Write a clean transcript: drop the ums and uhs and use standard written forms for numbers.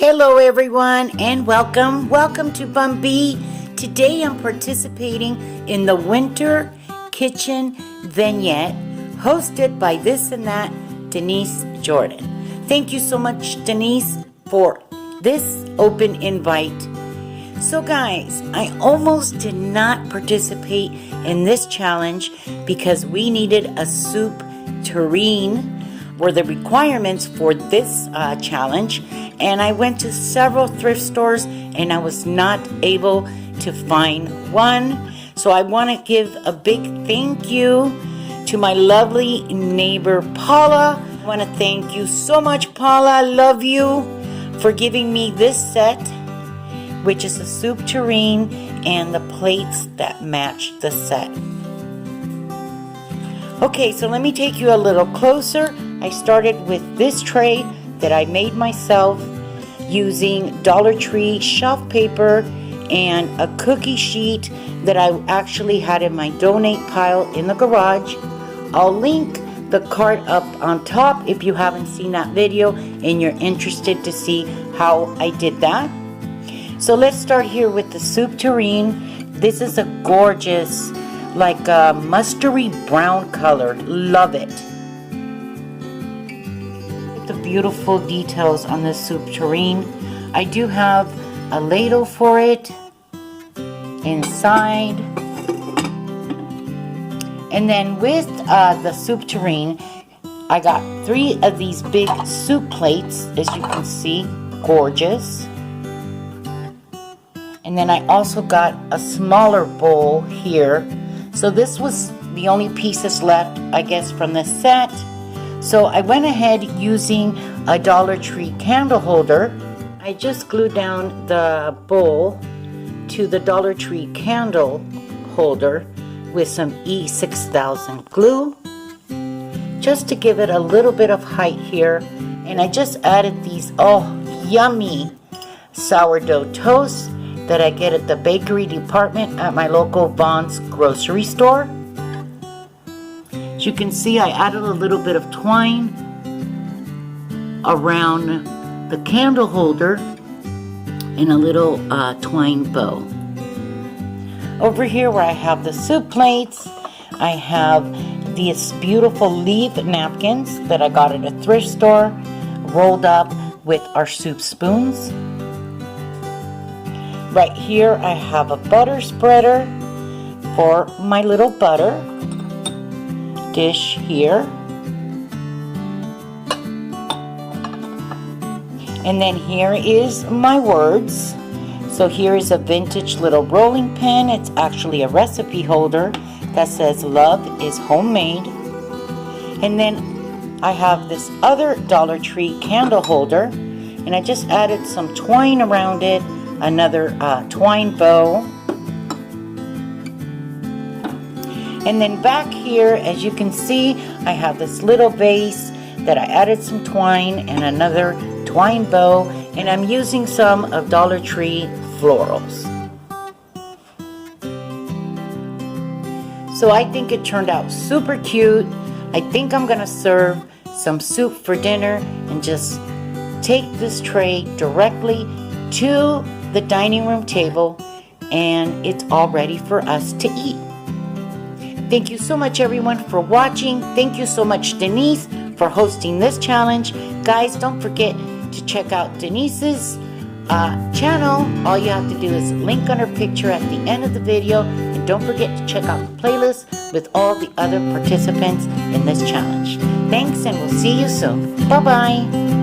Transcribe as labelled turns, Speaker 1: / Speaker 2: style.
Speaker 1: Hello everyone and welcome to Bumby. Today I'm participating in the Winter Kitchen Vignette hosted by this and that Denise Jordan. Thank you so much, Denise, for this open invite. So guys, I almost did not participate in this challenge because we needed a soup tureen were the requirements for this challenge, and I went to several thrift stores and I was not able to find one. So I want to give a big thank you to my lovely neighbor Paula. I want to thank you so much, Paula. I love you for giving me this set, which is a soup tureen and the plates that match the set. Okay, so let me take you a little closer. I started with this tray that I made myself using Dollar Tree shelf paper and a cookie sheet that I actually had in my donate pile in the garage. I'll link the card up on top if you haven't seen that video and you're interested to see how I did that. So let's start here with the soup tureen. This is a gorgeous, like a mustardy brown color. Love it. The beautiful details on the soup tureen. I do have a ladle for it inside. And then with the soup tureen, I got 3 of these big soup plates, as you can see, gorgeous. And then I also got a smaller bowl here. So this was the only pieces left, I guess, from the set. So I went ahead using a Dollar Tree candle holder. I just glued down the bowl to the Dollar Tree candle holder with some E6000 glue, just to give it a little bit of height here. And I just added these, yummy sourdough toast that I get at the bakery department at my local Vons grocery store. As you can see, I added a little bit of twine around the candle holder and a little twine bow. Over here where I have the soup plates, I have these beautiful leaf napkins that I got at a thrift store, rolled up with our soup spoons. Right here I have a butter spreader for my little butter dish here. And then here is my words. So here is a vintage little rolling pin. It's actually a recipe holder that says love is homemade. And then I have this other Dollar Tree candle holder, and I just added some twine around it, another twine bow. And then back here, as you can see, I have this little vase that I added some twine and another twine bow, and I'm using some of Dollar Tree florals. So I think it turned out super cute. I think I'm gonna serve some soup for dinner and just take this tray directly to the dining room table, and it's all ready for us to eat. Thank you so much everyone for watching. Thank you so much, Denise, for hosting this challenge. Guys, don't forget to check out Denise's channel. All you have to do is link on her picture at the end of the video, and don't forget to check out the playlist with all the other participants in this challenge. Thanks, and we'll see you soon. Bye-bye.